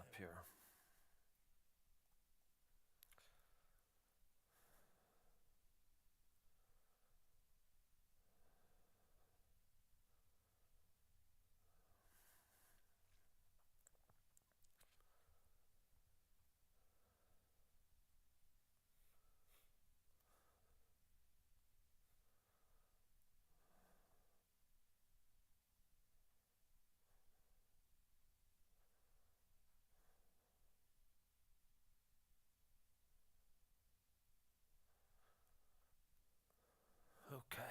up here. Okay.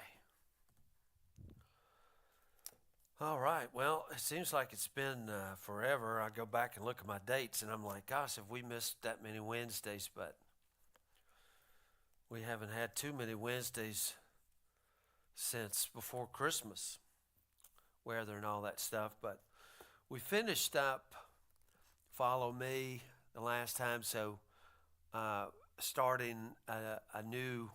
All right. Well, it seems like it's been forever. I go back and look at my dates, and I'm like, gosh, have we missed that many Wednesdays? But we haven't had too many Wednesdays since before Christmas, weather and all that stuff. But we finished up Follow Me the last time, so starting a new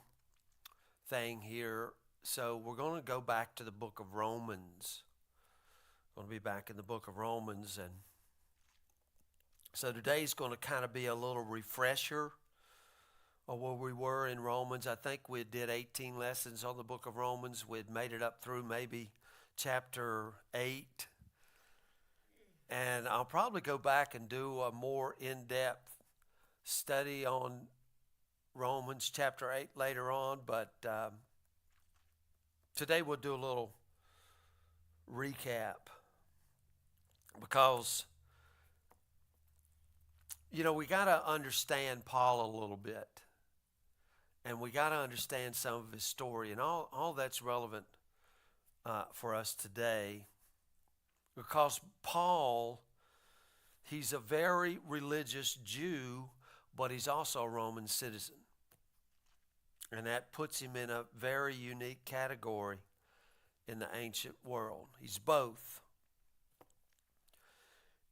thing here. So we're going to go back to the book of Romans. Going to be back in the book of Romans, and so today's going to kind of be a little refresher of where we were in Romans. I think we did 18 lessons on the book of Romans. We'd made it up through maybe chapter 8, and I'll probably go back and do a more in-depth study on Romans chapter 8 later on, but today we'll do a little recap. Because, we got to understand Paul a little bit. And we got to understand some of his story. And all that's relevant for us today. Because Paul, he's a very religious Jew, but he's also a Roman citizen. And that puts him in a very unique category in the ancient world. He's both.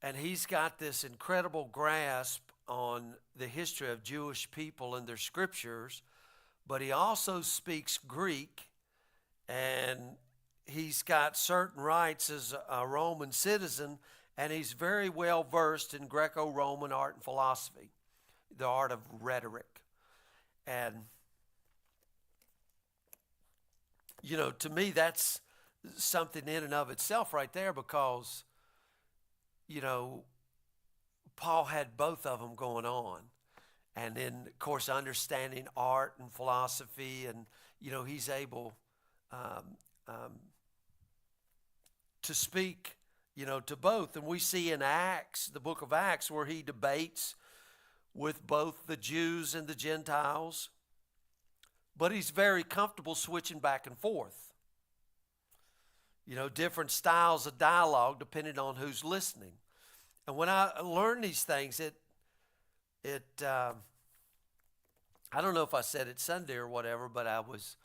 And he's got this incredible grasp on the history of Jewish people and their scriptures, but he also speaks Greek, and he's got certain rights as a Roman citizen, and he's very well versed in Greco-Roman art and philosophy, the art of rhetoric. And, to me, that's something in and of itself right there, because Paul had both of them going on. And then, of course, understanding art and philosophy, and, he's able to speak, to both. And we see in Acts, the book of Acts, where he debates with both the Jews and the Gentiles. But he's very comfortable switching back and forth. Different styles of dialogue depending on who's listening. And when I learned these things, I don't know if I said it Sunday or whatever, but I was,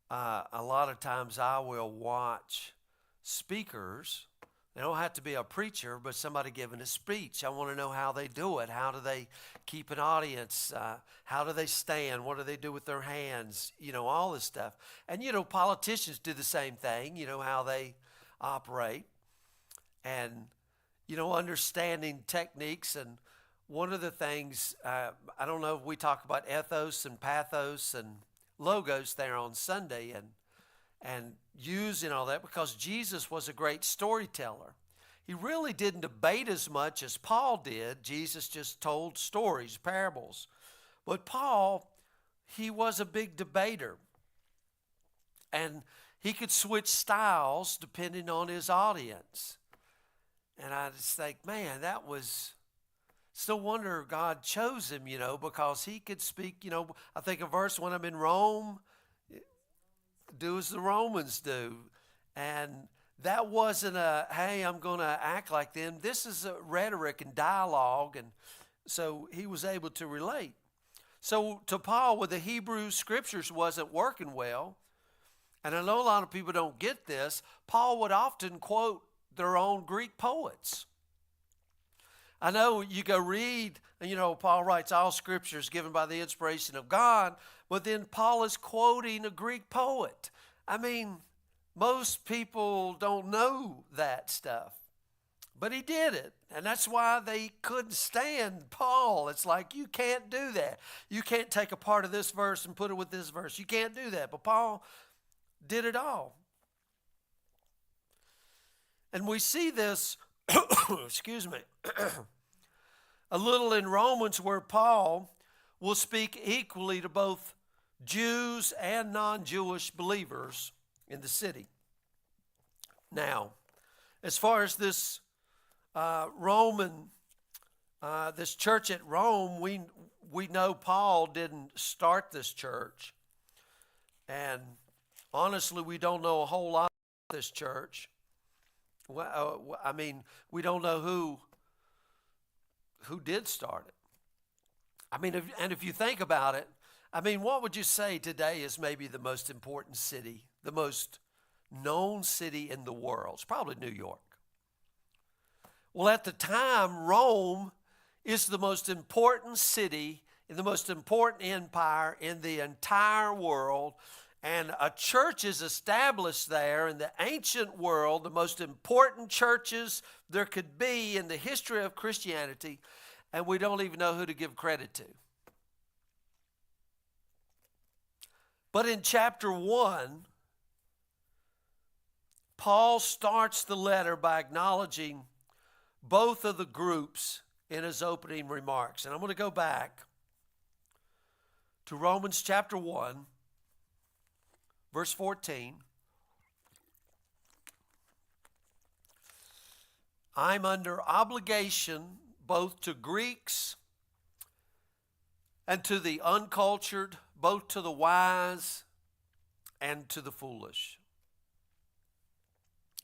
a lot of times I will watch speakers. They don't have to be a preacher, but somebody giving a speech. I want to know how they do it. How do they keep an audience? How do they stand? What do they do with their hands? All this stuff. And, politicians do the same thing, how they operate. And, understanding techniques. And one of the things, I don't know if we talk about ethos and pathos and logos there on Sunday, and using all that, because Jesus was a great storyteller. He really didn't debate as much as Paul did. Jesus just told stories, parables. But Paul, he was a big debater. And he could switch styles depending on his audience. And I just think, man, that was... It's no wonder God chose him, because he could speak, I think a verse, when I'm in Rome, do as the Romans do. And that wasn't a, hey, I'm going to act like them. This is a rhetoric and dialogue. And so he was able to relate. So to Paul, with the Hebrew scriptures wasn't working well, and I know a lot of people don't get this, Paul would often quote their own Greek poets. I know you go read, Paul writes all scriptures given by the inspiration of God, but then Paul is quoting a Greek poet. I mean, most people don't know that stuff. But he did it. And that's why they couldn't stand Paul. It's like, you can't do that. You can't take a part of this verse and put it with this verse. You can't do that. But Paul did it all. And we see this, excuse me, a little in Romans, where Paul will speak equally to both Jews and non-Jewish believers in the city. Now, as far as this this church at Rome, we know Paul didn't start this church. And honestly, we don't know a whole lot about this church. Well, I mean, we don't know who did start it. I mean, if you think about it, I mean, what would you say today is maybe the most important city, the most known city in the world? It's probably New York. Well, at the time, Rome is the most important city, in the most important empire in the entire world. And a church is established there in the ancient world, the most important churches there could be in the history of Christianity, and we don't even know who to give credit to. But in chapter 1, Paul starts the letter by acknowledging both of the groups in his opening remarks. And I'm going to go back to Romans chapter 1, verse 14. I'm under obligation both to Greeks and to the uncultured, both to the wise and to the foolish.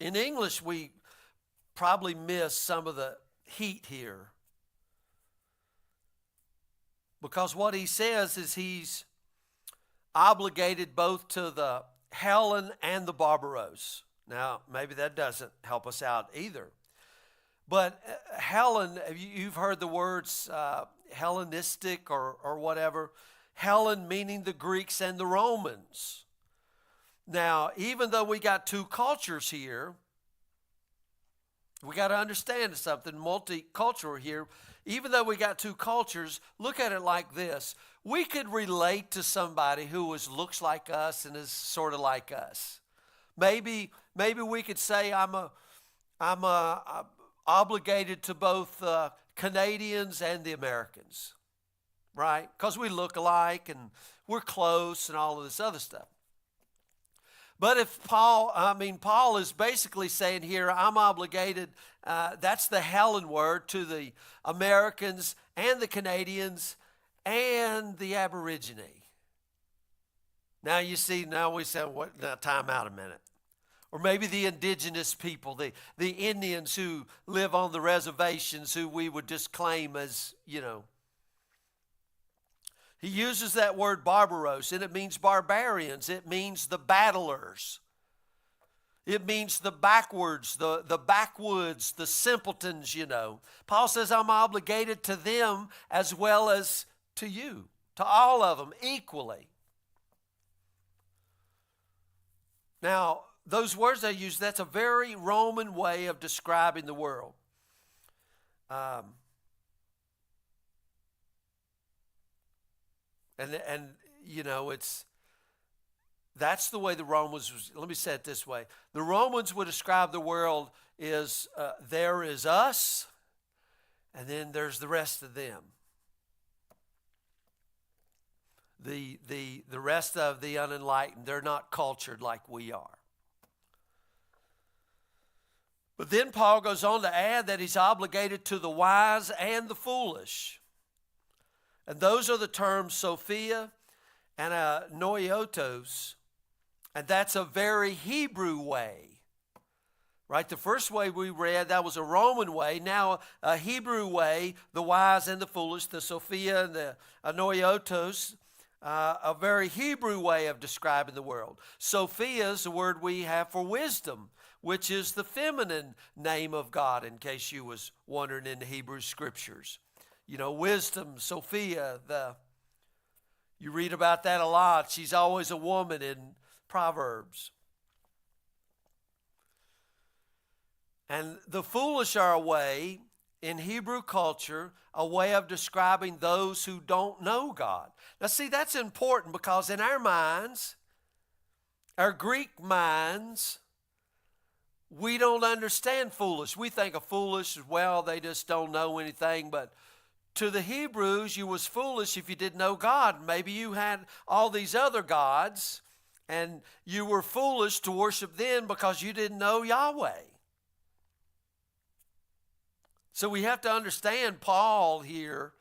In English, we probably miss some of the heat here, because what he says is he's obligated both to the Hellen and the Barbaros. Now, maybe that doesn't help us out either. But Hellen, you've heard the words Hellenistic or whatever. Hellen meaning the Greeks and the Romans. Now, even though we got two cultures here, we got to understand something multicultural here. Even though we got two cultures, look at it like this. We could relate to somebody who looks like us and is sort of like us. Maybe we could say I'm obligated to both Canadians and the Americans, right? Because we look alike and we're close and all of this other stuff. But if Paul is basically saying here, I'm obligated, that's the Hellen word, to the Americans and the Canadians and the Aborigine. Now you see, now we say, what? Now time out a minute. Or maybe the indigenous people, the Indians who live on the reservations, who we would just claim as, He uses that word barbaros, and it means barbarians. It means the battlers. It means the backwards, the backwoods, the simpletons, Paul says, I'm obligated to them as well as to you, to all of them equally. Now, those words I use, that's a very Roman way of describing the world. That's the way the Romans, let me say it this way. The Romans would describe the world as there is us, and then there's the rest of them. The rest of the unenlightened, they're not cultured like we are. But then Paul goes on to add that he's obligated to the wise and the foolish. And those are the terms Sophia and noiotos. And that's a very Hebrew way. Right? The first way we read, that was a Roman way. Now a Hebrew way, the wise and the foolish, the Sophia and the noiotos, a very Hebrew way of describing the world. Sophia is the word we have for wisdom, which is the feminine name of God, in case you was wondering in the Hebrew scriptures. Wisdom, Sophia, you read about that a lot. She's always a woman in Proverbs. And the foolish are a way, in Hebrew culture, a way of describing those who don't know God. Now see, that's important because in our minds, our Greek minds, we don't understand foolish. We think of foolish as, well, they just don't know anything. But to the Hebrews, you was foolish if you didn't know God. Maybe you had all these other gods, and you were foolish to worship them because you didn't know Yahweh. So we have to understand Paul here.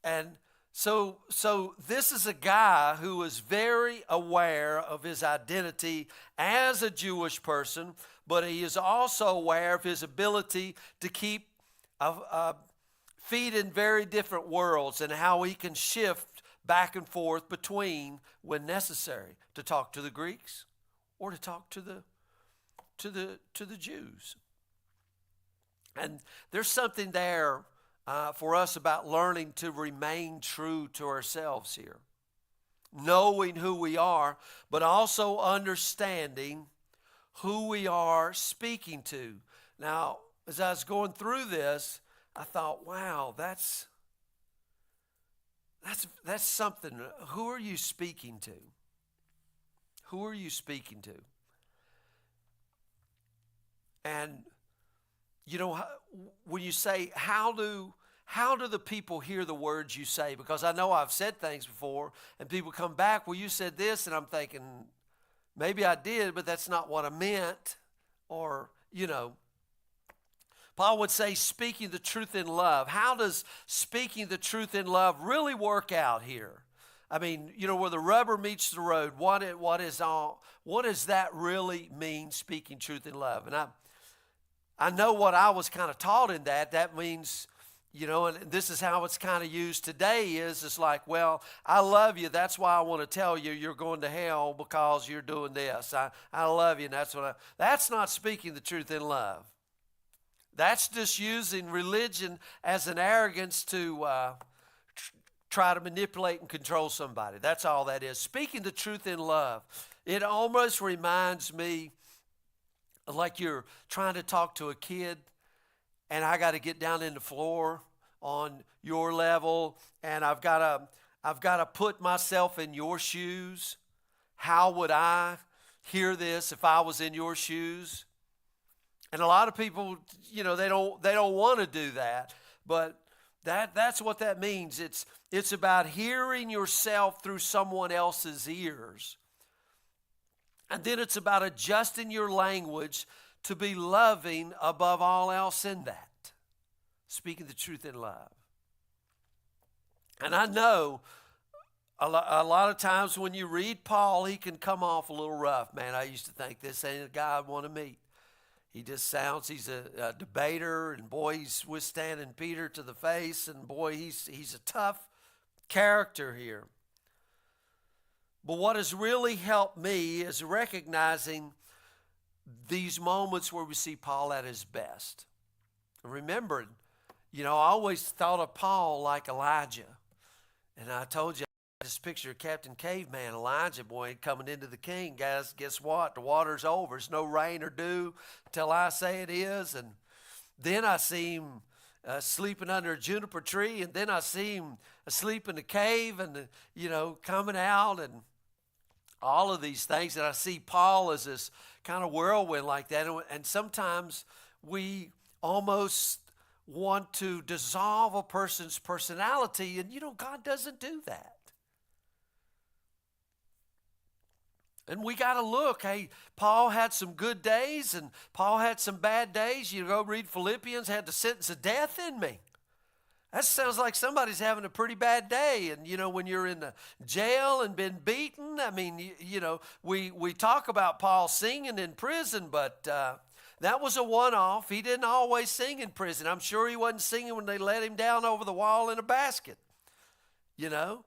And so this is a guy who is very aware of his identity as a Jewish person, but he is also aware of his ability to keep feet in very different worlds and how he can shift back and forth between when necessary to talk to the Greeks or to talk to the Jews. And there's something there for us about learning to remain true to ourselves here. Knowing who we are, but also understanding who we are speaking to. Now, as I was going through this, I thought, wow, that's something. Who are you speaking to? Who are you speaking to? And, you know, when you say, how do the people hear the words you say? Because I know I've said things before, and people come back, well, you said this, and I'm thinking, maybe I did, but that's not what I meant. Or, you know, Paul would say speaking the truth in love. How does speaking the truth in love really work out here? I mean, you know, where the rubber meets the road, what does that really mean, speaking truth in love? And I know what I was kind of taught in that. That means, you know, and this is how it's kind of used today is it's like, well, I love you. That's why I want to tell you you're going to hell because you're doing this. I love you, and that's not speaking the truth in love. That's just using religion as an arrogance to try to manipulate and control somebody. That's all that is. Speaking the truth in love. It almost reminds me like you're trying to talk to a kid, and I got to get down in the floor on your level, and I've got to put myself in your shoes. How would I hear this if I was in your shoes? And a lot of people, you know, they don't want to do that, but that's what that means. It's about hearing yourself through someone else's ears. And then it's about adjusting your language to be loving above all else in that. Speaking the truth in love. And I know a lot of times when you read Paul, he can come off a little rough. Man, I used to think this ain't a guy I'd want to meet. He just sounds, he's a debater, and boy, he's withstanding Peter to the face, and boy, he's a tough character here. But what has really helped me is recognizing these moments where we see Paul at his best. Remember, you know, I always thought of Paul like Elijah. And I told you, this picture of Captain Caveman, Elijah, boy, coming into the king. Guys, guess what? The water's over. There's no rain or dew till I say it is. And then I see him sleeping under a juniper tree. And then I see him asleep in the cave and, you know, coming out and all of these things. And I see Paul as this kind of whirlwind like that. And sometimes we almost want to dissolve a person's personality. And, you know, God doesn't do that. And we got to look, hey, Paul had some good days and Paul had some bad days. You go read Philippians, had the sentence of death in me. That sounds like somebody's having a pretty bad day. And, you know, when you're in the jail and been beaten, I mean, you know, we talk about Paul singing in prison, but that was a one-off. He didn't always sing in prison. I'm sure he wasn't singing when they let him down over the wall in a basket, you know.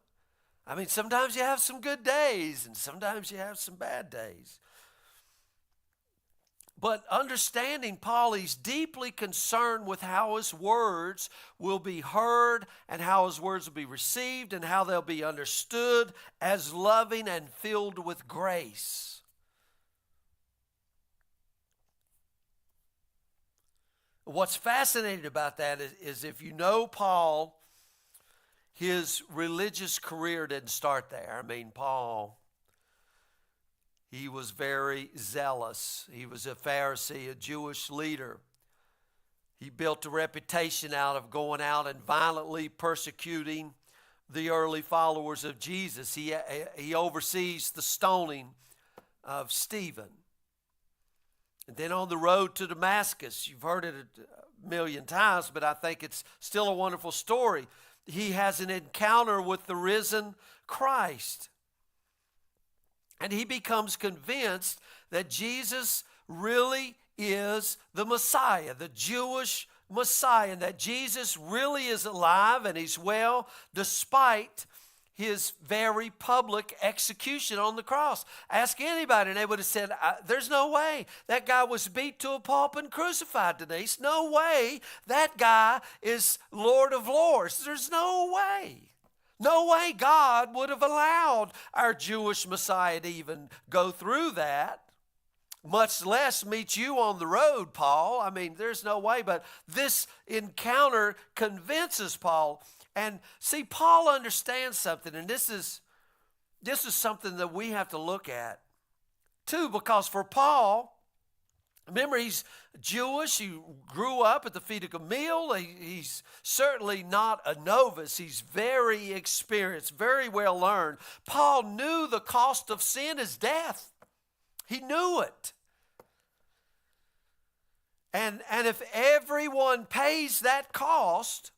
I mean, sometimes you have some good days and sometimes you have some bad days. But understanding Paul, he's deeply concerned with how his words will be heard and how his words will be received and how they'll be understood as loving and filled with grace. what's fascinating about that is if you know Paul, his religious career didn't start there. I mean, Paul, he was very zealous. He was a Pharisee, a Jewish leader. He built a reputation out of going out and violently persecuting the early followers of Jesus. He oversees the stoning of Stephen. And then on the road to Damascus, you've heard it a million times, but I think it's still a wonderful story. He has an encounter with the risen Christ. And he becomes convinced that Jesus really is the Messiah, the Jewish Messiah, and that Jesus really is alive and he's well, despite his very public execution on the cross. Ask anybody and they would have said, there's no way that guy was beat to a pulp and crucified, Denise. No way that guy is Lord of Lords. There's no way. No way God would have allowed our Jewish Messiah to even go through that, much less meet you on the road, Paul. I mean, there's no way. But this encounter convinces Paul. And see, Paul understands something, and this is something that we have to look at too, because for Paul, remember, he's Jewish. He grew up at the feet of Gamaliel. He's certainly not a novice. He's very experienced, very well learned. Paul knew the cost of sin is death. He knew it. And if everyone pays that cost,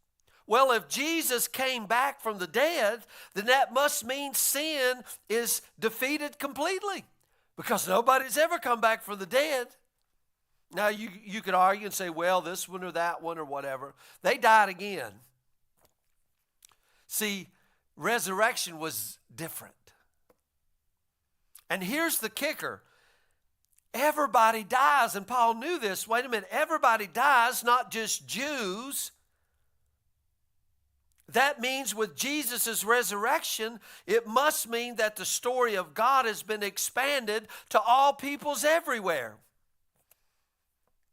well, if Jesus came back from the dead, then that must mean sin is defeated completely, because nobody's ever come back from the dead. Now, you could argue and say, well, this one or that one or whatever. They died again. See, resurrection was different. And here's the kicker. Everybody dies, and Paul knew this. Wait a minute, everybody dies, not just Jews. That means with Jesus' resurrection, it must mean that the story of God has been expanded to all peoples everywhere.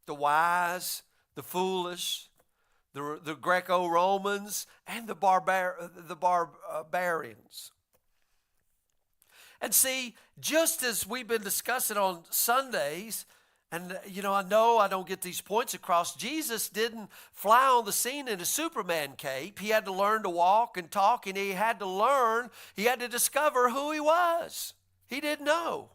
The wise, the foolish, the Greco-Romans, and the barbarians. And see, just as we've been discussing on Sundays, and I know I don't get these points across, Jesus didn't fly on the scene in a Superman cape. He had to learn to walk and talk, and he had to discover who he was. He didn't know.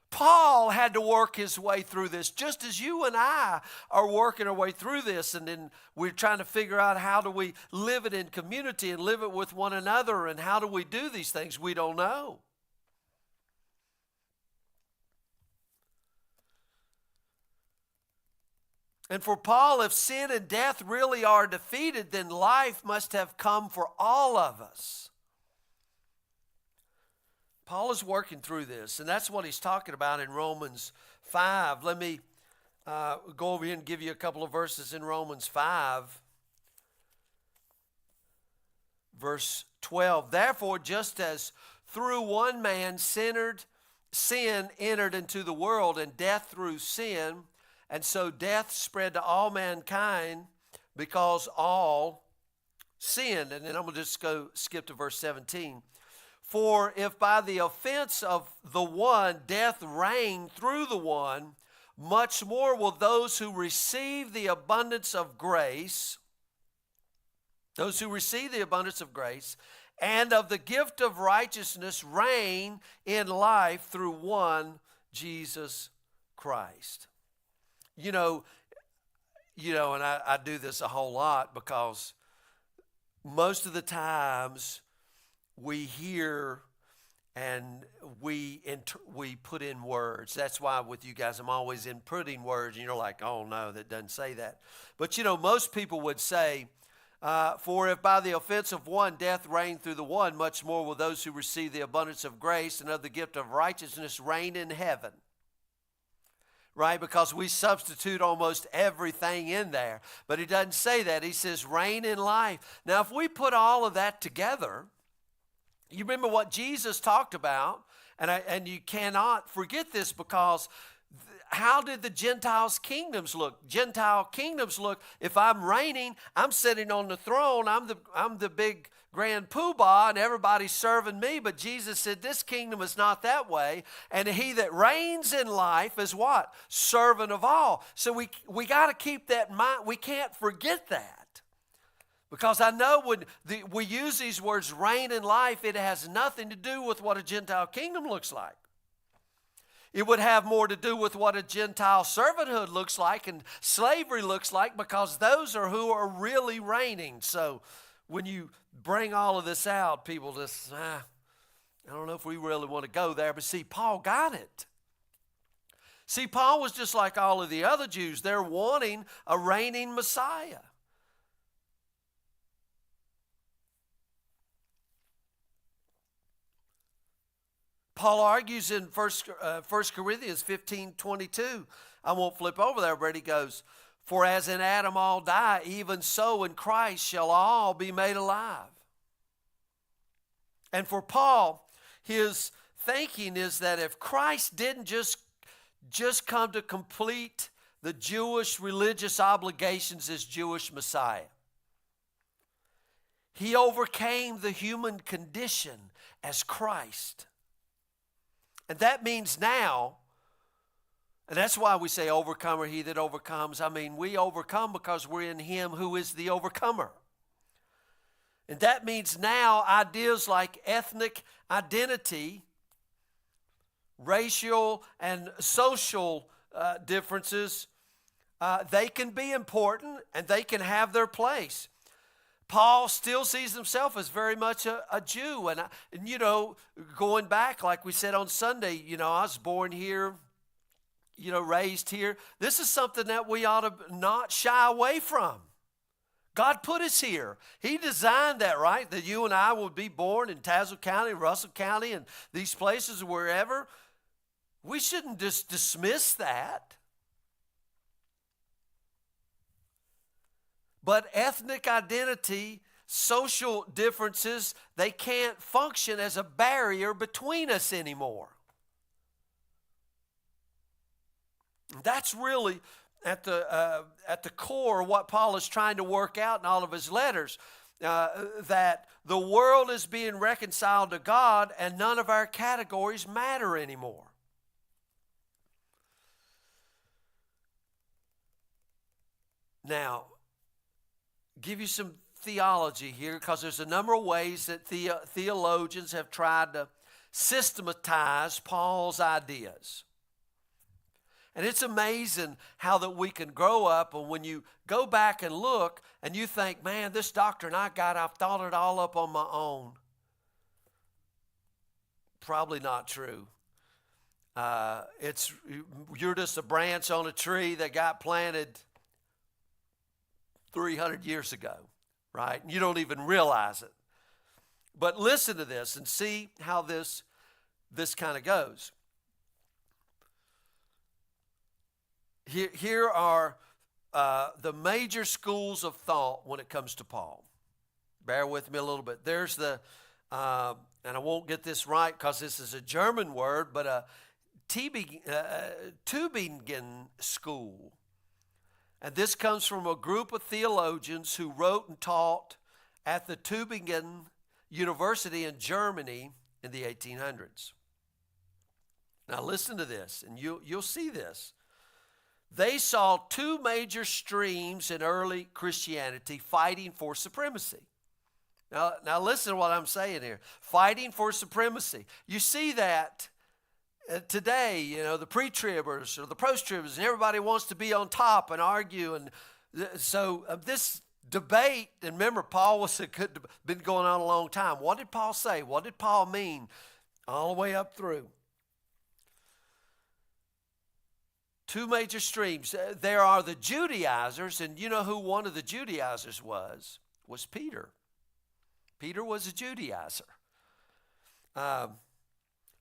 Paul had to work his way through this, just as you and I are working our way through this, and then we're trying to figure out how do we live it in community and live it with one another, and how do we do these things? We don't know. And for Paul, if sin and death really are defeated, then life must have come for all of us. Paul is working through this, and that's what he's talking about in Romans 5. Let me go over here and give you a couple of verses in Romans 5. Verse 12. Therefore, just as through one man sin entered into the world, and death through sin, and so death spread to all mankind because all sinned. And then I'm going to just skip to verse 17. For if by the offense of the one death reigned through the one, much more will those who receive the abundance of grace, and of the gift of righteousness reign in life through one, Jesus Christ. And I do this a whole lot, because most of the times we hear and we put in words. That's why with you guys I'm always inputting words, and you're like, oh no, that doesn't say that. But most people would say, for if by the offense of one death reigned through the one, much more will those who receive the abundance of grace and of the gift of righteousness reign in heaven. Right? Because we substitute almost everything in there. But he doesn't say that. He says reign in life. Now, if we put all of that together, you remember what Jesus talked about, and you cannot forget this, because how did the Gentiles' kingdoms look? Gentile kingdoms look, if I'm reigning, I'm sitting on the throne, I'm the big grand poobah, and everybody's serving me. But Jesus said this kingdom is not that way. And he that reigns in life is what? Servant of all. So we got to keep that in mind. We can't forget that. Because I know when we use these words, reign in life, it has nothing to do with what a Gentile kingdom looks like. It would have more to do with what a Gentile servanthood looks like and slavery looks like, because those are who are really reigning. So when you bring all of this out, people just, I don't know if we really want to go there. But see, Paul got it. See, Paul was just like all of the other Jews. They're wanting a reigning Messiah. Paul argues in 1 Corinthians 15:22. I won't flip over there, but he goes, for as in Adam all die, even so in Christ shall all be made alive. And for Paul, his thinking is that if Christ didn't just come to complete the Jewish religious obligations as Jewish Messiah, he overcame the human condition as Christ. And that means now, and that's why we say overcomer, he that overcomes. I mean, we overcome because we're in him who is the overcomer. And that means now ideas like ethnic identity, racial and social differences, they can be important and they can have their place. Paul still sees himself as very much a Jew. And you know, going back, like we said on Sunday, you know, I was born here, you know, raised here. This is something that we ought to not shy away from. God put us here. He designed that, right? That you and I would be born in Tazewell County, Russell County, and these places, wherever. We shouldn't just dismiss that. But ethnic identity, social differences, they can't function as a barrier between us anymore. That's really at the core of what Paul is trying to work out in all of his letters, that the world is being reconciled to God and none of our categories matter anymore. Now, give you some theology here, because there's a number of ways that theologians have tried to systematize Paul's ideas. And it's amazing how that we can grow up, and when you go back and look and you think, man, this doctrine I got, I've thought it all up on my own. Probably not true. You're just a branch on a tree that got planted 300 years ago, right? And you don't even realize it. But listen to this and see how this kind of goes. Here are the major schools of thought when it comes to Paul. Bear with me a little bit. There's and I won't get this right because this is a German word, but a Tübingen school. And this comes from a group of theologians who wrote and taught at the Tübingen University in Germany in the 1800s. Now listen to this, and you'll see this. They saw two major streams in early Christianity fighting for supremacy. Now listen to what I'm saying here. Fighting for supremacy. You see that today, you know, the pre-tribbers or the post-tribbers, and everybody wants to be on top and argue. And so this debate, and remember, Paul been going on a long time. What did Paul say? What did Paul mean all the way up through? Two major streams. There are the Judaizers, and you know who one of the Judaizers was Peter. Peter was a Judaizer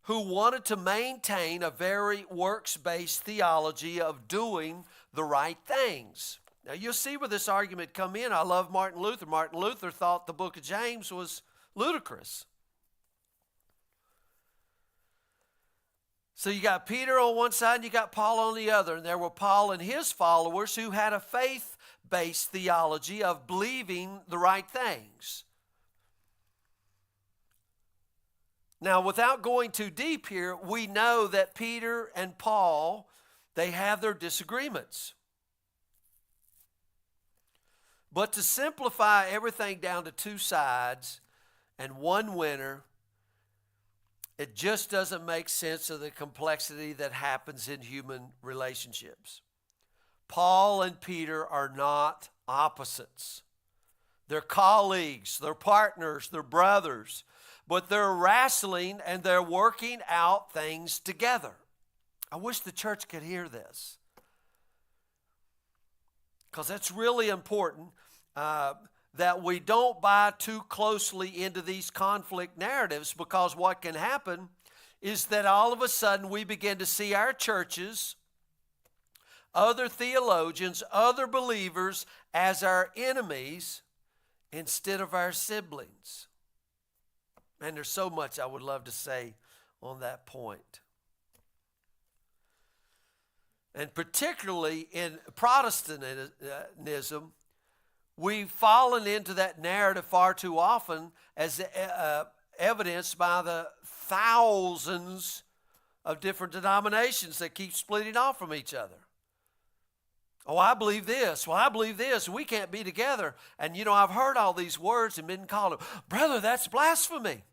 who wanted to maintain a very works-based theology of doing the right things. Now you'll see where this argument come in. I love Martin Luther. Martin Luther thought the book of James was ludicrous. So you got Peter on one side and you got Paul on the other. And there were Paul and his followers who had a faith-based theology of believing the right things. Now, without going too deep here, we know that Peter and Paul, they have their disagreements. But to simplify everything down to two sides and one winner, it just doesn't make sense of the complexity that happens in human relationships. Paul and Peter are not opposites. They're colleagues, they're partners, they're brothers, but they're wrestling and they're working out things together. I wish the church could hear this, because that's really important, that we don't buy too closely into these conflict narratives, because what can happen is that all of a sudden we begin to see our churches, other theologians, other believers as our enemies instead of our siblings. And there's so much I would love to say on that point. And particularly in Protestantism, we've fallen into that narrative far too often, as evidenced by the thousands of different denominations that keep splitting off from each other. Oh, I believe this. Well, I believe this. We can't be together. And, I've heard all these words and been called, brother, that's blasphemy.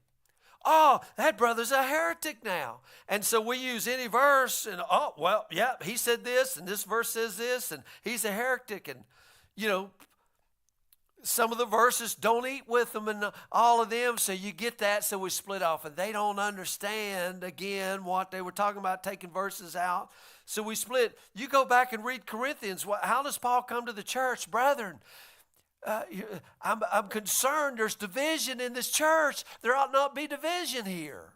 Oh, that brother's a heretic now. And so we use any verse and, oh, well, yeah, he said this and this verse says this and he's a heretic. And, some of the verses, don't eat with them and all of them. So you get that. So we split off, and they don't understand, again, what they were talking about, taking verses out. So we split. You go back and read Corinthians. How does Paul come to the church? Brethren, I'm concerned there's division in this church. There ought not be division here.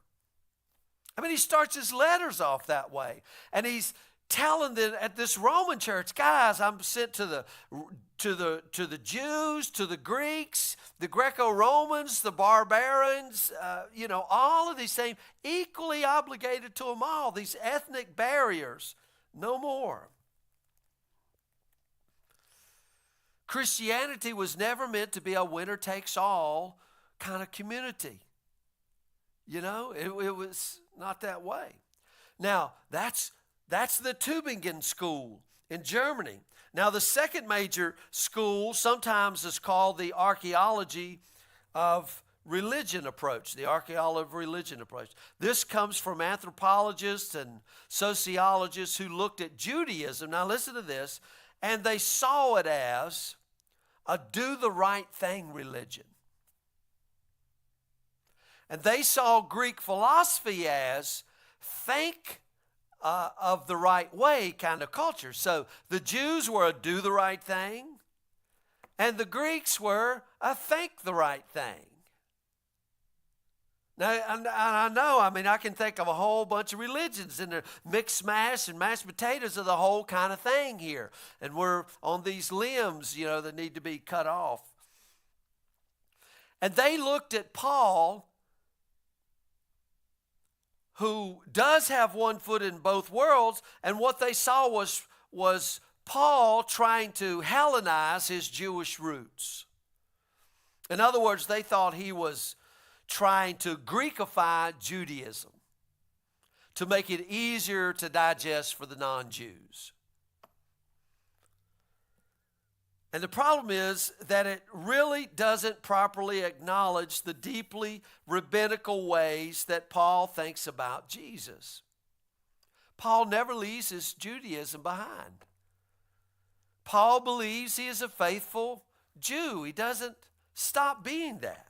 I mean, he starts his letters off that way. And he's telling them at this Roman church, guys, I'm sent to the Jews, to the Greeks, the Greco-Romans, the barbarians, all of these things, equally obligated to them all. These ethnic barriers, no more. Christianity was never meant to be a winner-takes-all kind of community. It was not that way. Now, that's the Tübingen school in Germany. Now, the second major school sometimes is called the archaeology of religion approach, the archaeology of religion approach. This comes from anthropologists and sociologists who looked at Judaism. Now, listen to this. And they saw it as a do the right thing religion. And they saw Greek philosophy as think of the right way kind of culture. So the Jews were a do the right thing, and the Greeks were a think the right thing. Now, I can think of a whole bunch of religions, and they're mixed mash and mashed potatoes are the whole kind of thing here. And we're on these limbs, that need to be cut off. And they looked at Paul, who does have one foot in both worlds, and what they saw was Paul trying to Hellenize his Jewish roots. In other words, they thought he was trying to Greekify Judaism to make it easier to digest for the non-Jews. And the problem is that it really doesn't properly acknowledge the deeply rabbinical ways that Paul thinks about Jesus. Paul never leaves his Judaism behind. Paul believes he is a faithful Jew. He doesn't stop being that.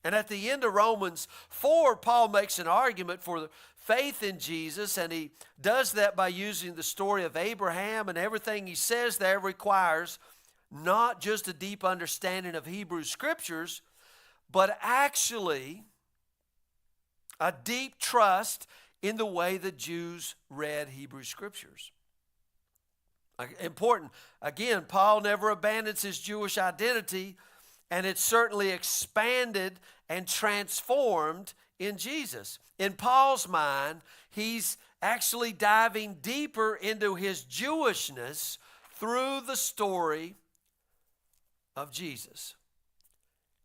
And at the end of Romans 4, Paul makes an argument for the faith in Jesus, and he does that by using the story of Abraham, and everything he says there requires not just a deep understanding of Hebrew Scriptures, but actually a deep trust in the way the Jews read Hebrew Scriptures. Important. Again, Paul never abandons his Jewish identity, and it's certainly expanded and transformed in Jesus. In Paul's mind, he's actually diving deeper into his Jewishness through the story of Jesus.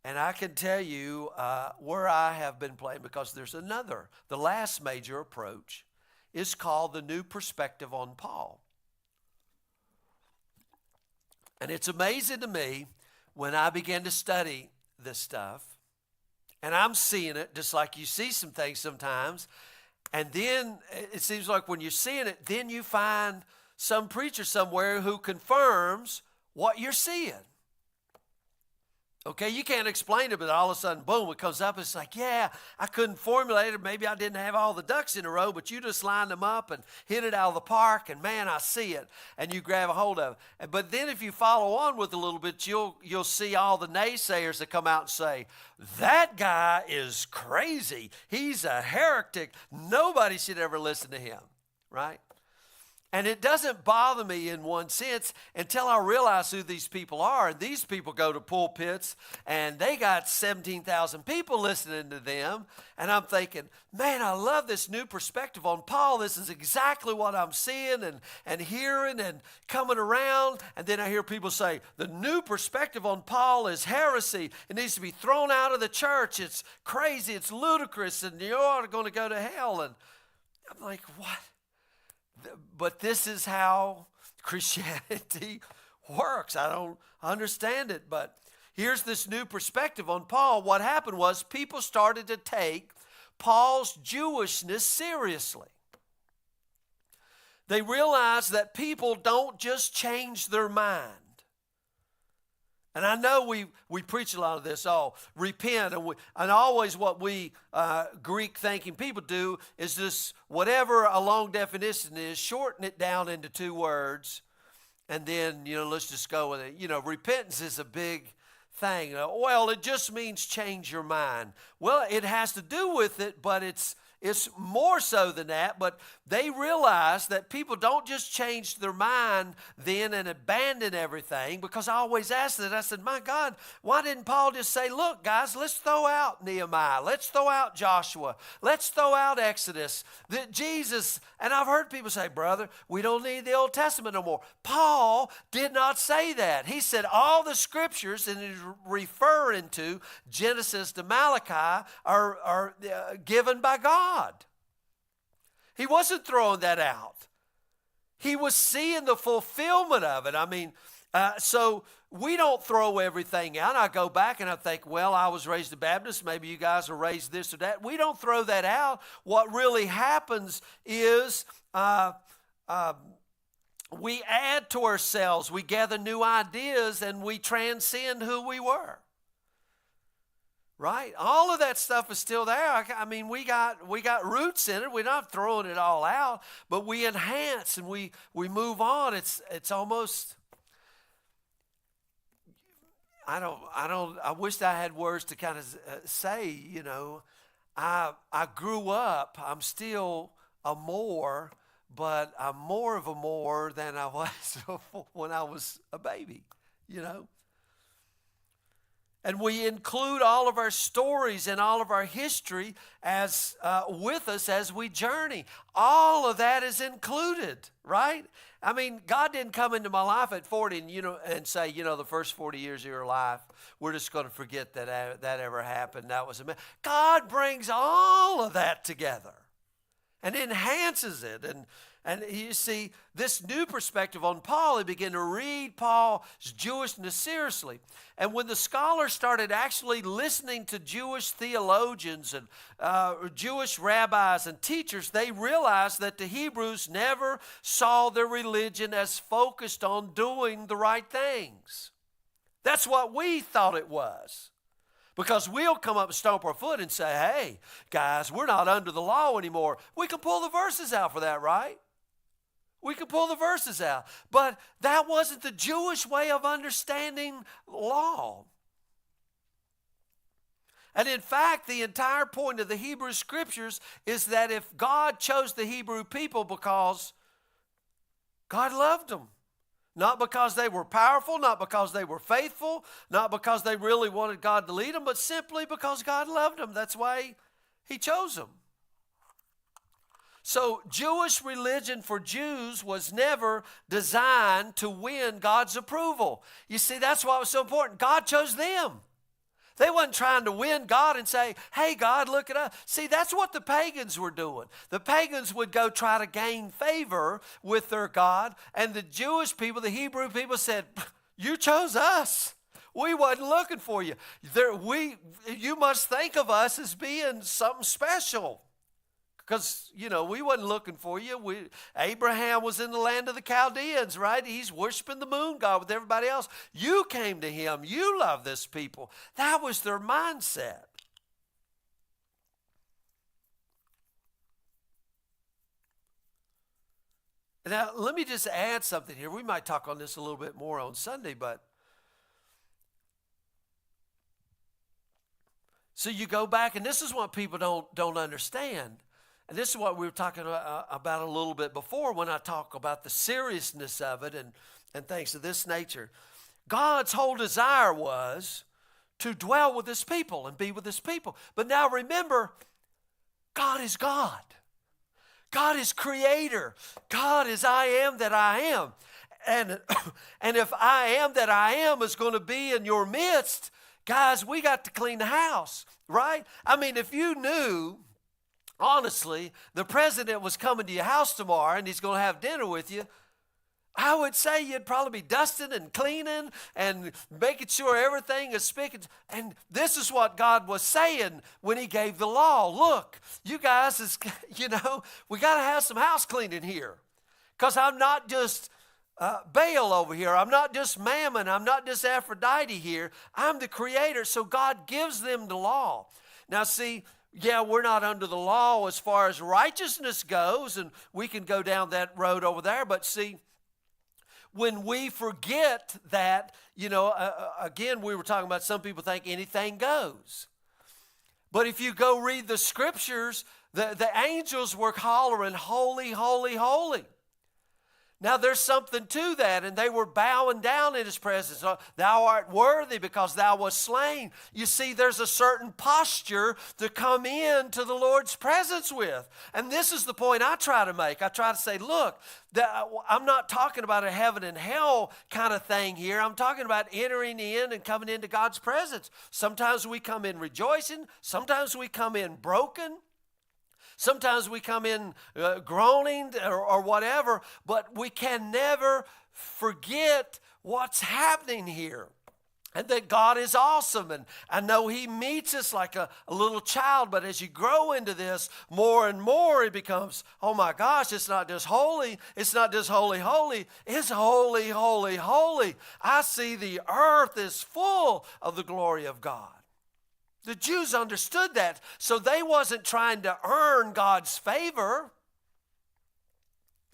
And I can tell you where I have been playing, because there's another. The last major approach is called the new perspective on Paul. And it's amazing to me when I began to study this stuff, and I'm seeing it just like you see some things sometimes, and then it seems like when you're seeing it, then you find some preacher somewhere who confirms what you're seeing. Okay, you can't explain it, but all of a sudden, boom, it comes up. It's like, yeah, I couldn't formulate it. Maybe I didn't have all the ducks in a row, but you just lined them up and hit it out of the park, and man, I see it, and you grab a hold of it. But then if you follow on with a little bit, you'll see all the naysayers that come out and say, that guy is crazy. He's a heretic. Nobody should ever listen to him, right? And it doesn't bother me in one sense until I realize who these people are. And these people go to pulpits and they got 17,000 people listening to them. And I'm thinking, man, I love this new perspective on Paul. This is exactly what I'm seeing and hearing and coming around. And then I hear people say, the new perspective on Paul is heresy. It needs to be thrown out of the church. It's crazy. It's ludicrous. And you're going to go to hell. And I'm like, what? But this is how Christianity works. I don't understand it, but here's this new perspective on Paul. What happened was people started to take Paul's Jewishness seriously. They realized that people don't just change their mind. And I know we preach a lot of this, repent. And always what we Greek-thinking people do is just whatever a long definition is, shorten it down into 2 words, and then, let's just go with it. Repentance is a big thing. Well, it just means change your mind. Well, it has to do with it, but it's more so than that. But they realize that people don't just change their mind then and abandon everything, because I always ask that. I said, my God, why didn't Paul just say, look, guys, let's throw out Nehemiah. Let's throw out Joshua. Let's throw out Exodus. Jesus, and I've heard people say, brother, we don't need the Old Testament no more. Paul did not say that. He said all the scriptures, and he's referring to Genesis to Malachi, are given by God. He wasn't throwing that out. He was seeing the fulfillment of it. So we don't throw everything out. I go back and I think, well, I was raised a Baptist. Maybe you guys are raised this or that. We don't throw that out. What really happens is we add to ourselves. We gather new ideas and we transcend who we were. Right? All of that stuff is still there. We got roots in it. We're not throwing it all out, but we enhance and we move on. It's almost, I wish I had words to kind of say, I grew up, I'm still a more, but I'm more of a more than I was when I was a baby, And we include all of our stories and all of our history as with us as we journey. All of that is included, right? God didn't come into my life at 40 and say, the first 40 years of your life, we're just going to forget that ever happened. That was God brings all of that together and enhances it. And you see, this new perspective on Paul, he began to read Paul's Jewishness seriously. And when the scholars started actually listening to Jewish theologians and Jewish rabbis and teachers, they realized that the Hebrews never saw their religion as focused on doing the right things. That's what we thought it was. Because we'll come up and stomp our foot and say, hey, guys, we're not under the law anymore. We can pull the verses out for that, right? We could pull the verses out. But that wasn't the Jewish way of understanding law. And in fact, the entire point of the Hebrew Scriptures is that if God chose the Hebrew people because God loved them, not because they were powerful, not because they were faithful, not because they really wanted God to lead them, but simply because God loved them. That's why He chose them. So Jewish religion for Jews was never designed to win God's approval. You see, that's why it was so important. God chose them. They wasn't trying to win God and say, hey, God, look at us. See, that's what the pagans were doing. The pagans would go try to gain favor with their God, and the Jewish people, the Hebrew people said, you chose us. We wasn't looking for you. You must think of us as being something special. Because, we wasn't looking for you. Abraham was in the land of the Chaldeans, right? He's worshiping the moon god with everybody else. You came to him. You love this people. That was their mindset. Now, let me just add something here. We might talk on this a little bit more on Sunday, but so you go back, and this is what people don't understand. And this is what we were talking about a little bit before when I talk about the seriousness of it and things of this nature. God's whole desire was to dwell with his people and be with his people. But now remember, God is God. God is creator. God is I am that I am. And if I am that I am is going to be in your midst, guys, we got to clean the house, right? I mean, if you knew, honestly, the president was coming to your house tomorrow and he's going to have dinner with you, I would say you'd probably be dusting and cleaning and making sure everything is spick. And this is what God was saying when he gave the law. Look, you guys, we got to have some house cleaning here. Because I'm not just Baal over here. I'm not just Mammon. I'm not just Aphrodite here. I'm the creator. So God gives them the law. Now see, yeah, we're not under the law as far as righteousness goes, and we can go down that road over there. But see, when we forget that, again, we were talking about some people think anything goes. But if you go read the scriptures, the angels were hollering, holy, holy, holy. Now there's something to that, and they were bowing down in his presence. Thou art worthy because thou wast slain. You see, there's a certain posture to come into the Lord's presence with. And this is the point I try to make. I try to say, look, I'm not talking about a heaven and hell kind of thing here. I'm talking about entering in and coming into God's presence. Sometimes we come in rejoicing. Sometimes we come in broken. Sometimes we come in groaning or whatever, but we can never forget what's happening here. And that God is awesome. And I know he meets us like a little child, but as you grow into this more and more, it becomes, oh my gosh, it's not just holy. It's not just holy, holy. It's holy, holy, holy. I see the earth is full of the glory of God. The Jews understood that, so they wasn't trying to earn God's favor.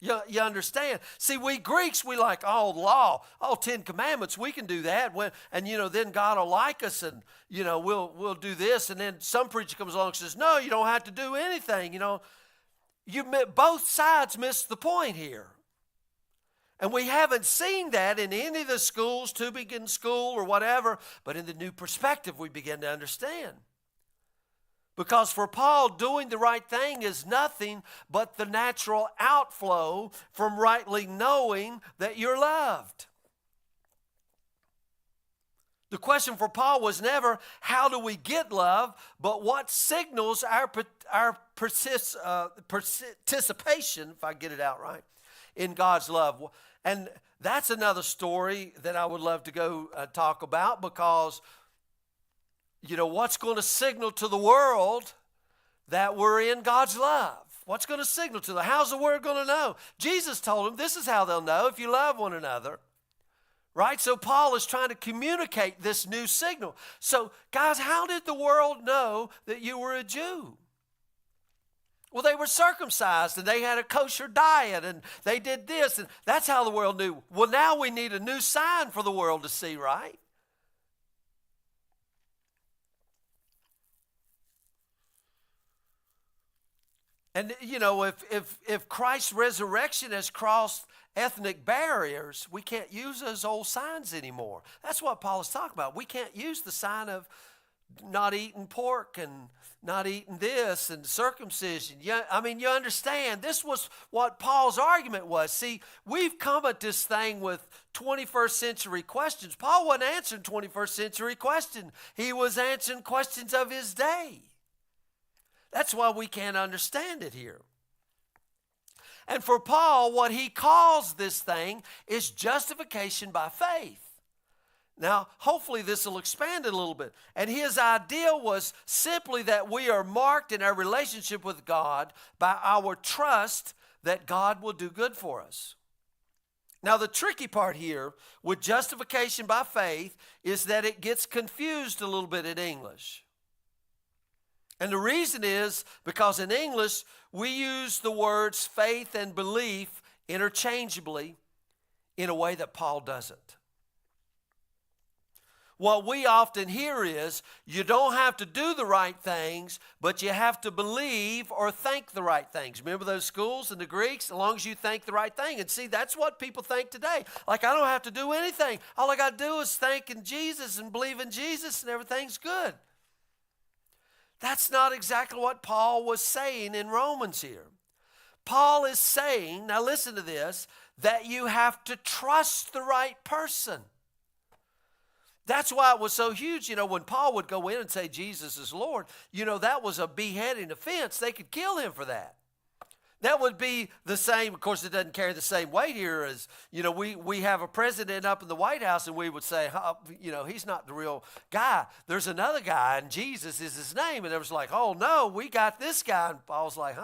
You understand? See, we Greeks, we like, law, 10 Commandments, we can do that. And then God will like us and, we'll do this. And then some preacher comes along and says, no, you don't have to do anything. Both sides missed the point here. And we haven't seen that in any of the schools, Tübingen School or whatever, but in the new perspective we begin to understand. Because for Paul, doing the right thing is nothing but the natural outflow from rightly knowing that you're loved. The question for Paul was never, how do we get love, but what signals our participation, if I get it out right, in God's love. And that's another story that I would love to go talk about, because, what's going to signal to the world that we're in God's love? What's going to signal to them? How's the world going to know? Jesus told them this is how they'll know, if you love one another. Right? So Paul is trying to communicate this new signal. So, guys, how did the world know that you were a Jew? Well, they were circumcised and they had a kosher diet and they did this, and that's how the world knew. Well, now we need a new sign for the world to see, right? And, if Christ's resurrection has crossed ethnic barriers, we can't use those old signs anymore. That's what Paul is talking about. We can't use the sign of not eating pork and not eating this and circumcision. Yeah, I mean, you understand, this was what Paul's argument was. See, we've come at this thing with 21st century questions. Paul wasn't answering 21st century questions. He was answering questions of his day. That's why we can't understand it here. And for Paul, what he calls this thing is justification by faith. Now, hopefully this will expand it a little bit. And his idea was simply that we are marked in our relationship with God by our trust that God will do good for us. Now, the tricky part here with justification by faith is that it gets confused a little bit in English. And the reason is because in English, we use the words faith and belief interchangeably in a way that Paul doesn't. What we often hear is, you don't have to do the right things, but you have to believe or think the right things. Remember those schools and the Greeks? As long as you think the right thing. And see, that's what people think today. Like, I don't have to do anything. All I got to do is think in Jesus and believe in Jesus and everything's good. That's not exactly what Paul was saying in Romans here. Paul is saying, now listen to this, that you have to trust the right person. That's why it was so huge, when Paul would go in and say Jesus is Lord, that was a beheading offense. They could kill him for that. That would be the same, of course it doesn't carry the same weight here as, we have a president up in the White House and we would say, he's not the real guy. There's another guy and Jesus is his name. And it was like, oh no, we got this guy. And Paul's like,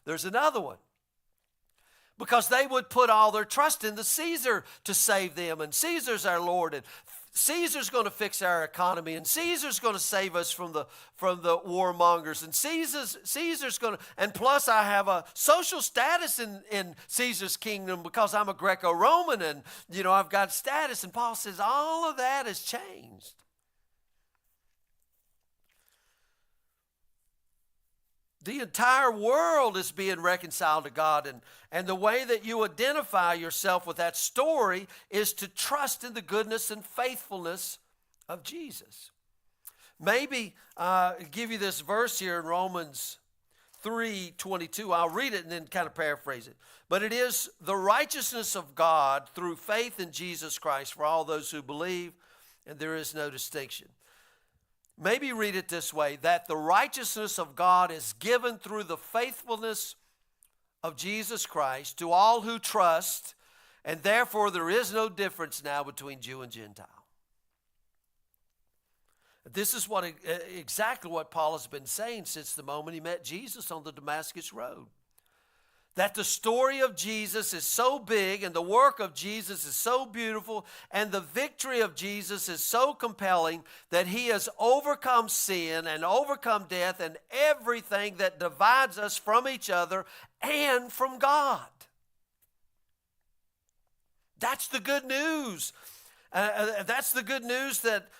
there's another one. Because they would put all their trust in the Caesar to save them. And Caesar's our Lord. And Caesar's going to fix our economy, and Caesar's going to save us from the warmongers, and Caesar's going to, and plus I have a social status in Caesar's kingdom because I'm a Greco-Roman, and I've got status. And Paul says all of that has changed. The entire world is being reconciled to God, and the way that you identify yourself with that story is to trust in the goodness and faithfulness of Jesus. Maybe give you this verse here in Romans 3:22. I'll read it and then kind of paraphrase it. But it is the righteousness of God through faith in Jesus Christ for all those who believe, and there is no distinction. Maybe read it this way, that the righteousness of God is given through the faithfulness of Jesus Christ to all who trust, and therefore there is no difference now between Jew and Gentile. This is exactly what Paul has been saying since the moment he met Jesus on the Damascus Road. That the story of Jesus is so big and the work of Jesus is so beautiful and the victory of Jesus is so compelling that he has overcome sin and overcome death and everything that divides us from each other and from God. That's the good news. That's the good news that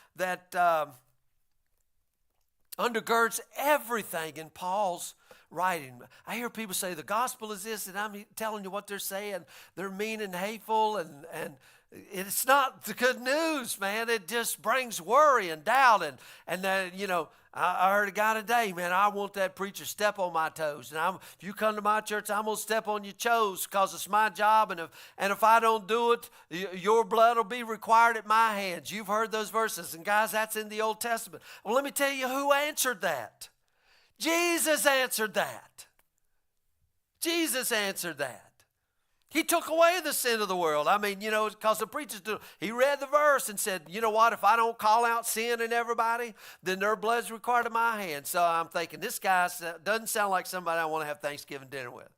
undergirds everything in Paul's writing. I hear people say the gospel is this, and I'm telling you what they're saying. They're mean and hateful, and it's not the good news, man. It just brings worry and doubt, and I heard a guy today, man, I want that preacher to step on my toes. And if you come to my church, I'm going to step on your toes because it's my job. And if I don't do it, your blood will be required at my hands. You've heard those verses. And guys, that's in the Old Testament. Well, let me tell you who answered that. Jesus answered that. Jesus answered that. He took away the sin of the world. I mean, because the preachers do. He read the verse and said, you know what, if I don't call out sin in everybody, then their blood's required in my hands. So I'm thinking, this guy doesn't sound like somebody I want to have Thanksgiving dinner with.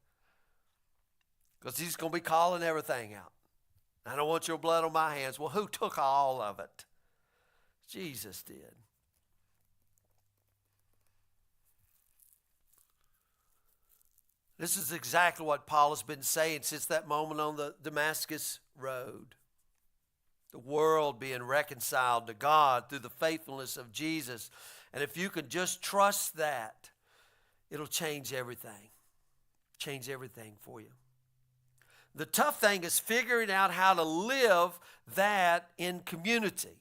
Because he's going to be calling everything out. I don't want your blood on my hands. Well, who took all of it? Jesus did. This is exactly what Paul has been saying since that moment on the Damascus Road. The world being reconciled to God through the faithfulness of Jesus. And if you can just trust that, it'll change everything. Change everything for you. The tough thing is figuring out how to live that in community.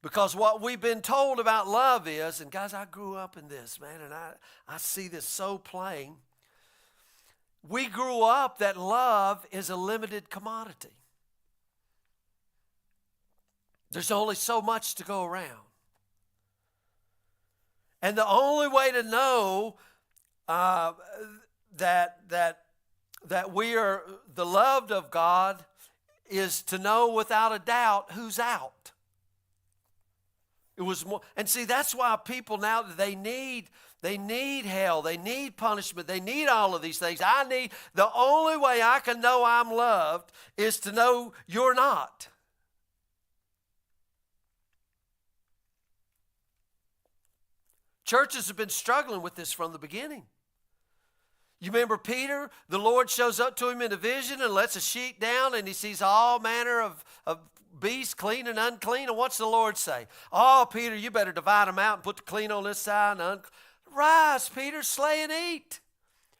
Because what we've been told about love is, and guys, I grew up in this, man, and I see this so plain. We grew up that love is a limited commodity. There's only so much to go around. And the only way to know that we are the loved of God is to know without a doubt who's out. It was more, and see, that's why people now, they need hell, they need punishment, they need all of these things. The only way I can know I'm loved is to know you're not. Churches have been struggling with this from the beginning. You remember Peter? The Lord shows up to him in a vision and lets a sheet down, and he sees all manner of beasts, clean and unclean. And what's the Lord say? Oh, Peter, you better divide them out and put the clean on this side. And rise, Peter, slay and eat.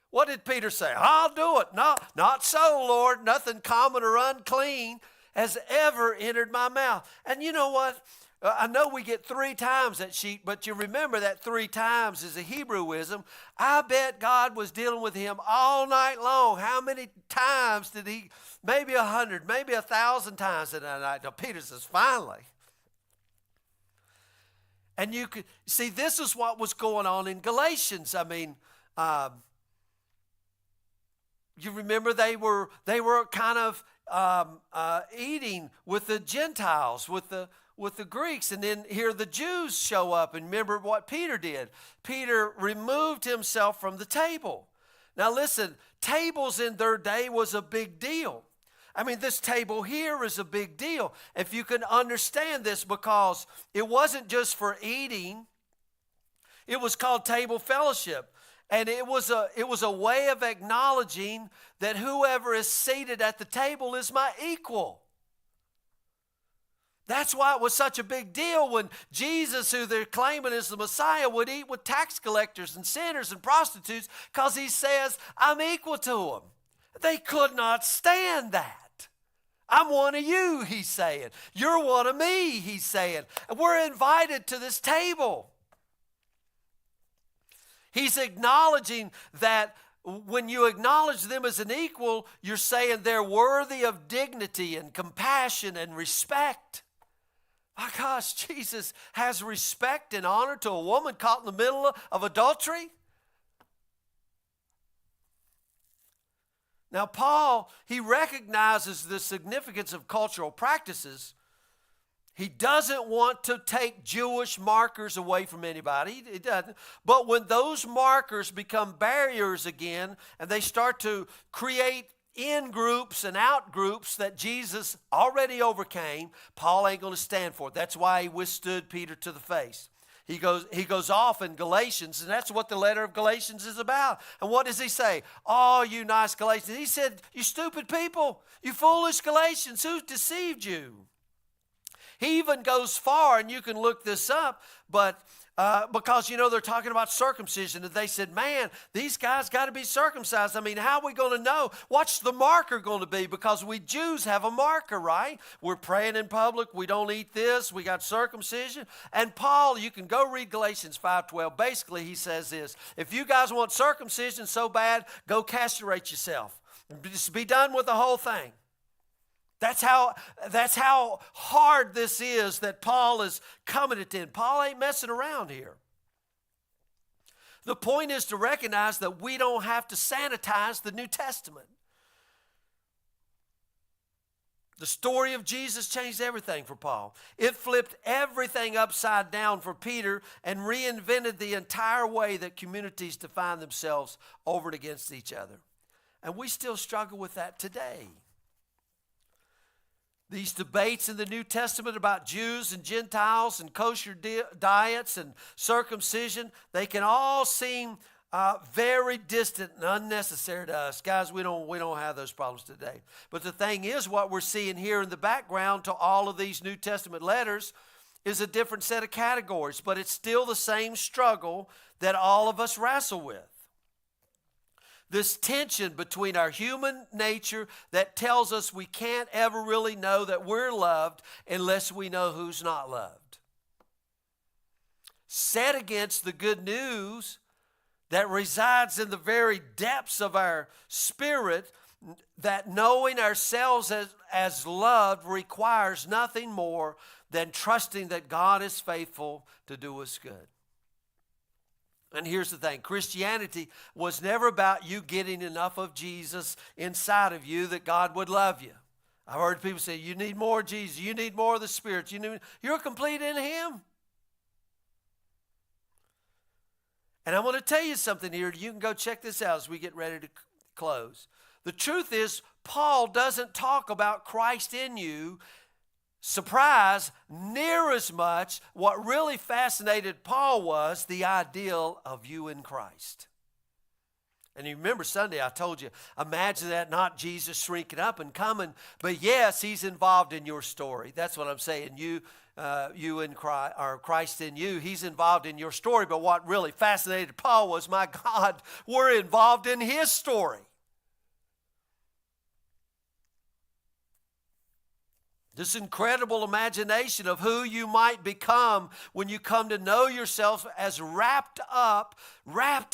What did Peter say? I'll do it. No, not so, Lord. Nothing common or unclean has ever entered my mouth. And you know what? I know we get 3 times that sheet, but you remember that 3 times is a Hebrewism. I bet God was dealing with him all night long. How many times did he? Maybe 100, maybe 1,000 times in that night. Now Peter says, finally. And you could see this is what was going on in Galatians. I mean, you remember they were kind of eating with the Gentiles, with the Greeks, and then here the Jews show up, and remember what Peter did. Peter removed himself from the table. Now listen, tables in their day was a big deal. I mean, this table here is a big deal. If you can understand this, because it wasn't just for eating, it was called table fellowship. And it was a way of acknowledging that whoever is seated at the table is my equal. That's why it was such a big deal when Jesus, who they're claiming is the Messiah, would eat with tax collectors and sinners and prostitutes, because he says, I'm equal to them. They could not stand that. I'm one of you, he's saying. You're one of me, he's saying. And we're invited to this table. He's acknowledging that when you acknowledge them as an equal, you're saying they're worthy of dignity and compassion and respect. My gosh, Jesus has respect and honor to a woman caught in the middle of adultery. Now, Paul, he recognizes the significance of cultural practices. He doesn't want to take Jewish markers away from anybody. He doesn't. But when those markers become barriers again, and they start to create in groups and out groups that Jesus already overcame, Paul ain't going to stand for it. That's why he withstood Peter to the face. He goes off in Galatians, and that's what the letter of Galatians is about. And what does he say? Oh, you nice Galatians. He said, you stupid people, you foolish Galatians, who deceived you? He even goes far, and you can look this up, but because, they're talking about circumcision, and they said, man, these guys got to be circumcised. I mean, how are we going to know? What's the marker going to be? Because we Jews have a marker, right? We're praying in public. We don't eat this. We got circumcision. And Paul, you can go read Galatians 5:12. Basically, he says this: if you guys want circumcision so bad, go castrate yourself. Just be done with the whole thing. That's how hard this is that Paul is coming at it. Paul ain't messing around here. The point is to recognize that we don't have to sanitize the New Testament. The story of Jesus changed everything for Paul. It flipped everything upside down for Peter and reinvented the entire way that communities define themselves over and against each other. And we still struggle with that today. These debates in the New Testament about Jews and Gentiles and kosher diets and circumcision, they can all seem very distant and unnecessary to us. Guys, we don't have those problems today. But the thing is, what we're seeing here in the background to all of these New Testament letters is a different set of categories, but it's still the same struggle that all of us wrestle with. This tension between our human nature that tells us we can't ever really know that we're loved unless we know who's not loved. set against the good news that resides in the very depths of our spirit, that knowing ourselves as loved requires nothing more than trusting that God is faithful to do us good. And here's the thing, Christianity was never about you getting enough of Jesus inside of you that God would love you. I've heard people say, you need more Jesus, you need more of the Spirit, you're complete in Him. And I want to tell you something here. You can go check this out as we get ready to close. The truth is, Paul doesn't talk about Christ in you, surprise, near as much. What really fascinated Paul was the ideal of you in Christ. And you remember Sunday I told you, imagine that, not Jesus shrinking up and coming, but yes, He's involved in your story. That's what I'm saying. You in Christ, or Christ in you, He's involved in your story. But what really fascinated Paul was, my God, we're involved in His story. This incredible imagination of who you might become when you come to know yourself as wrapped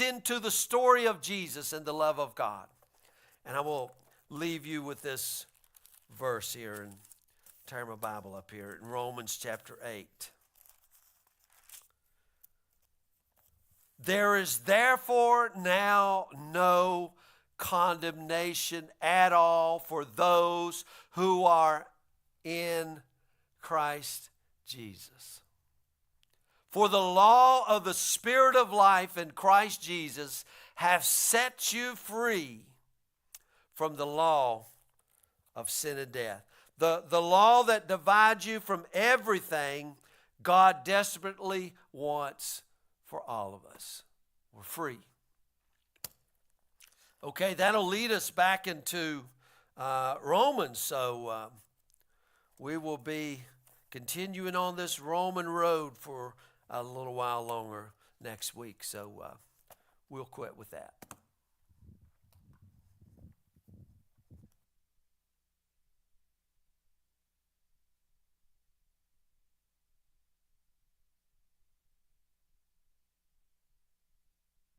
into the story of Jesus and the love of God. And I will leave you with this verse here, and turn my Bible up here in Romans chapter 8. There is therefore now no condemnation at all for those who are in Christ Jesus. For the law of the Spirit of life in Christ Jesus have set you free from the law of sin and death. The law that divides you from everything God desperately wants for all of us. We're free. Okay, that'll lead us back into Romans. So we will be continuing on this Roman road for a little while longer next week. So we'll quit with that.